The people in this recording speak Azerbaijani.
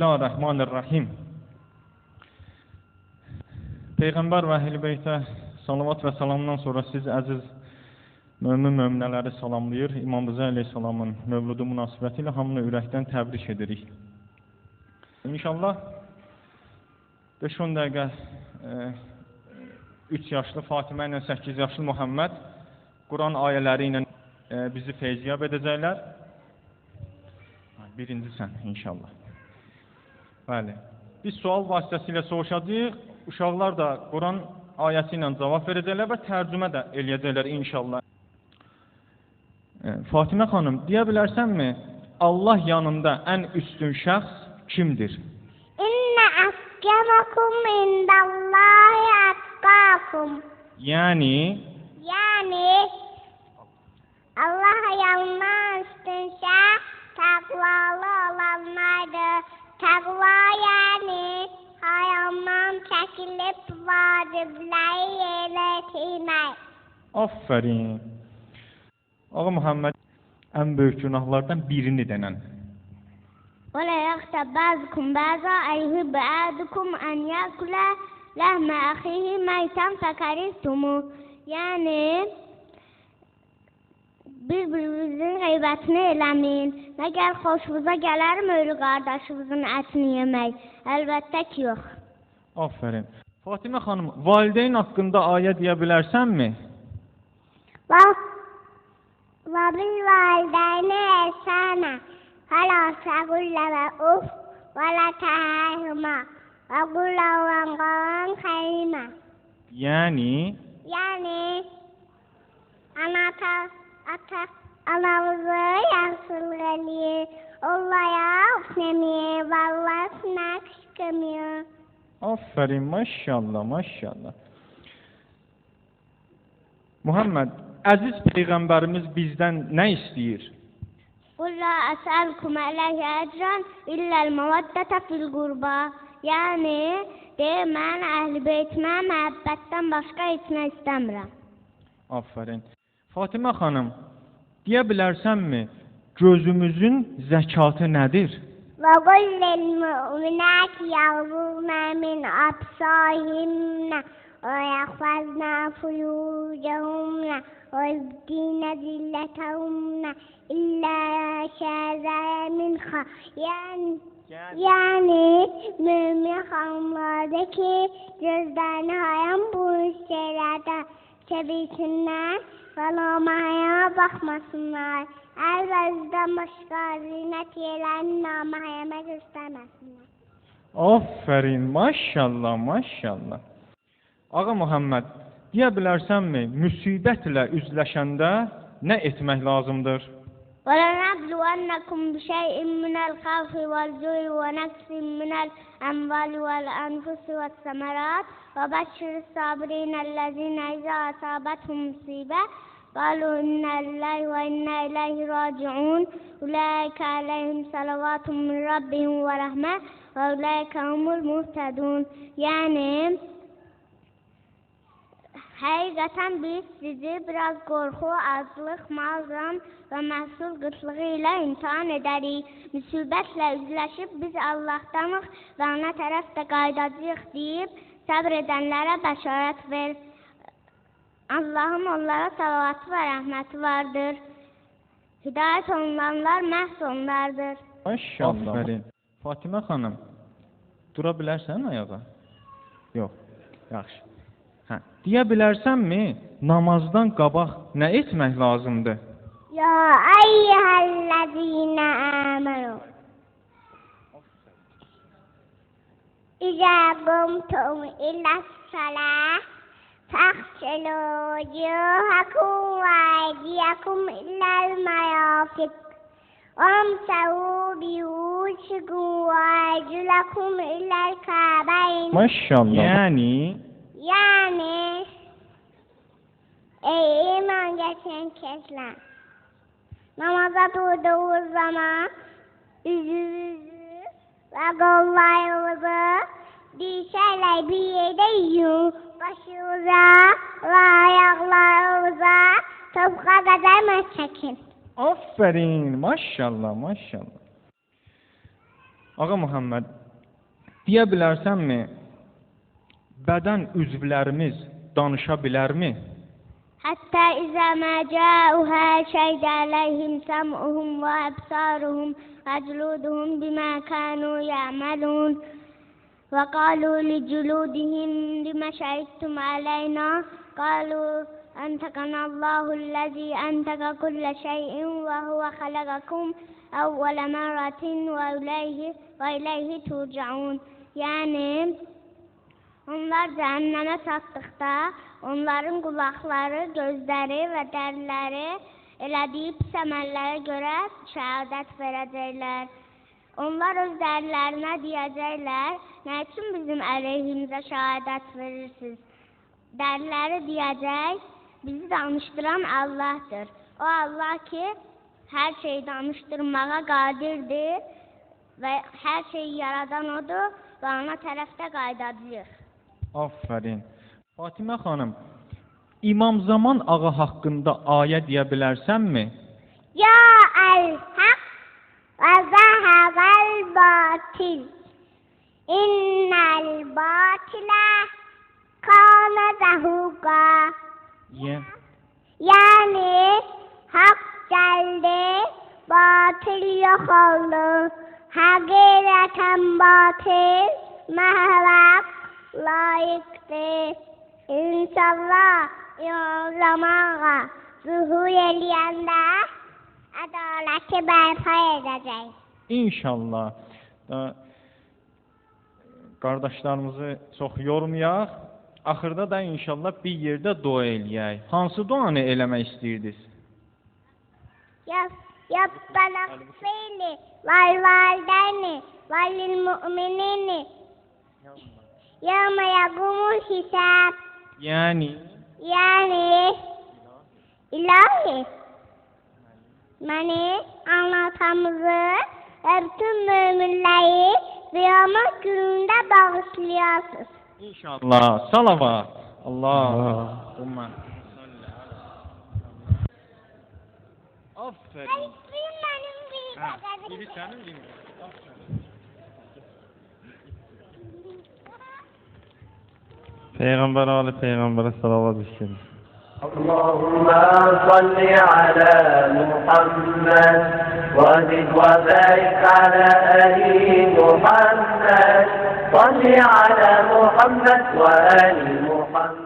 Bismillahirrahmanirrahim. Peyğəmbər və Əhl-i Beytə salavat və salamdan sonra siz əziz möminələri salamlayır. İmam Rıza əleyhissalamın mövludu münasibəti ilə hamını ürəkdən təbrik edirik. İnşallah 5-10 dəqiqə 3 yaşlı Fatimə ilə 8 yaşlı Muhammed Quran ayələri ilə bizi feyziyab edəcəklər. Birinci sən inşallah. Bəli. Biz sual vasitəsilə soruşacağıq. Uşaqlar da Quran ayəsi ilə cavab verəcəklər və tərcümə də eləyəcəklər inşallah. Fatimə xanım, deyə bilərsənmi, Allah yanında ən üstün şəxs kimdir? İnne askemakum indallahi atqakum. Yəni Allah yanında üstün şəxs təqvalı olanlardır. Təqva yəni hayamdan çəkilib vacibləri yerinə yetirmək. Aferin. Ağa Muhammed ən böyük günahlardan birini denən. وَلَا يَغْتَبْ بَعْضُكُمْ بَعْضًا أَيُحِبُّ أَحَدُكُمْ أَنْ يَأْكُلَ لَحْمَ أَخِيهِ مَيْتًا فَكَرِهْتُمُوهُ. Yəni bir-birinizin qeybətini eləməyin. Məgər xoşunuza gələrmi ölü qardaşınızın ətini yemək? Əlbəttə ki, yox. Aferin. Fatimə xanım, valideyn haqqında ayə deyə bilərsənmi? وَبِالْوَالِدَيْنِ إِحْسَانًا وَلَا تَقُل لَّهُمَا أُفٍّ وَلَا تَنْهَرْهُمَا وَقُل لَّهُمَا قَوْلًا كَرِيمًا. Yəni anamızı yaxşılıq eləyir, onlara öpməyir, vallasına qışqırmıyor. Aferin, maşallah, maşallah. Muhammed, əziz Peyğəmbərimiz bizdən nə istəyir? قُلْ لَا أَسْأَلُكُمْ عَلَيْهِ أَجْرًا إِلَّا الْمَوَدَّةَ فِي الْقُرْبَى. Yəni, mən əhl-i beytimə məhəbbətdən başqa heç nə istəmirəm. Aferin. Fatimə xanım, deyə bilərsənmi, gözümüzün zəkatı nədir? وَقُلْ لِلْمُؤْمِنَاتِ يَغْضُضْنَ مِنْ أَبْصَارِهِنَّ وَيَحْفَظْنَ فُرُوجَهُنَّ وَيُبْدِينَ زِينَتَهُنَّ إِلَّا مَا شَرَعَ مِنْهَا. Yəni mömin xanımlardakı gözlərini haram bu şeylərdə çevirsinlər və namahayama baxmasınlar. Əlbəzdən başqa zinət yerlərini namahayama göstərməsinlər. Aferin, maşallah, maşallah. Ağa Muhammed, deyə bilərsənmi, müsibətlə üzləşəndə nə etmək lazımdır? وَلَنَبْلُوَنَّكُمْ بِشَيْءٍ مِنَ الْخَوْفِ وَالْجُوعِ وَنَقْصٍ مِنَ الْأَمْوَالِ وَالْأَنْفُسِ وَالثَّمَرَاتِ وَبَشِّرِ الصَّابِرِينَ الَّذِينَ إِذَا أَصَابَتْهُمْ مُصِيبَةٌ قَالُوا إِنَّا لِلَّهِ وَإِنَّا إِلَيْهِ راجعون أُولَٰئِكَ عَلَيْهِمْ صَلَوَاتٌ مِّن رَّبِّهِمْ وَرَحْمَةٌ وَأُولَٰئِكَ هُمُ الْمُهْتَدُونَ. Yəni həqiqətən biz sizi biraz qorxu, aclıq, mal-can və məhsul qıtlığı ilə imtihan edərik. Müsibətlə üzləşib biz Allahdanıq və ona tərəf də qaydacağıq deyib səbr edənlərə bəşarət ver. Allahın onlara salavatı və rəhməti vardır. Hidayət olunanlar məhz onlardır. Maşallah. Aferin. Fatimə xanım, dura bilərsən ayağa? Yox, yaxşı. Deyə bilərsənmi, namazdan qabaq nə etmək lazımdır? Ya eyyəhəl-ləzīnə əmənu İzə qumtum ilə-sələh fəxşəlû vücûhəkum və əydiyəkum illəl-mərəfiq vəmsəhû birûşikum və ərculakum illəl-kəbəyn. Maşallah. Yəni ey iman gətirən kəslər, namaza durduğunuz zaman üzünüzü və qollarınızı dişərlə bir yerdə yuyun, başınıza və ayaqlarınıza topuğa qədər məhz çəkin. Aferin, maşallah, maşallah. Ağa Muhammed, deyə bilərsənmi, bədən üzvlərimiz danışa bilərmi? حتى إذا ما جاءوها شهد عليهم سمعهم وأبصارهم وجلودهم بما كانوا يعملون وقالوا لجلودهم لما شهدتم علينا قالوا أنطقنا الله الذي أنطق كل شيء وهو خلقكم أول مرة وإليه ترجعون. Yani onlar cəhənnəmə çatdıqda onların qulaqları, gözləri və dəriləri elədiyi pis əməllərə görə şəhadət verəcəklər. Onlar öz dərilərinə deyəcəklər, nə üçün bizim əleyhimizə şəhadət verirsiniz? Dəriləri deyəcək, bizi danışdıran Allahdır. O Allah ki, hər şeyi danışdırmağa qadirdir və hər şeyi yaradan odur və ona tərəfdə qaydacıyıq. Aferin. Fatimə xanım, İmam Zaman ağa haqqında ayə deyə bilərsənmi? Ya el-haq və zəhəqəl batil innəl batilə kana zəhuqa. Yəni, haqq gəldi, batil yox oldu. Həqiqətən batil məhvəq layiqdir. İnşallah İmam Zamağa zuhur eləyəndə ədaləti bərpa edəcək. İnşallah. Qardaşlarımızı çox yormayaq. Axırda da inşallah bir yerdə dua eləyək. Hansı duanı eləmək istəyirdiniz? Yabbana xfirli vel valideyni velil mu'minini yevme yagumul hisab. Yani ilahi məni anlatamızı və bütün müminləri qiyamət günündə bağışlayasınız. İnşallah. Salavat. Allahümme. Aferin. Biri sənin, biri. Peygamber Ali Peygamber'e salavat düşelim. Allahümme salli ala Muhammed ve zid ve barik ala ali Muhammed. Salli ala Muhammed ve ali Muhammed.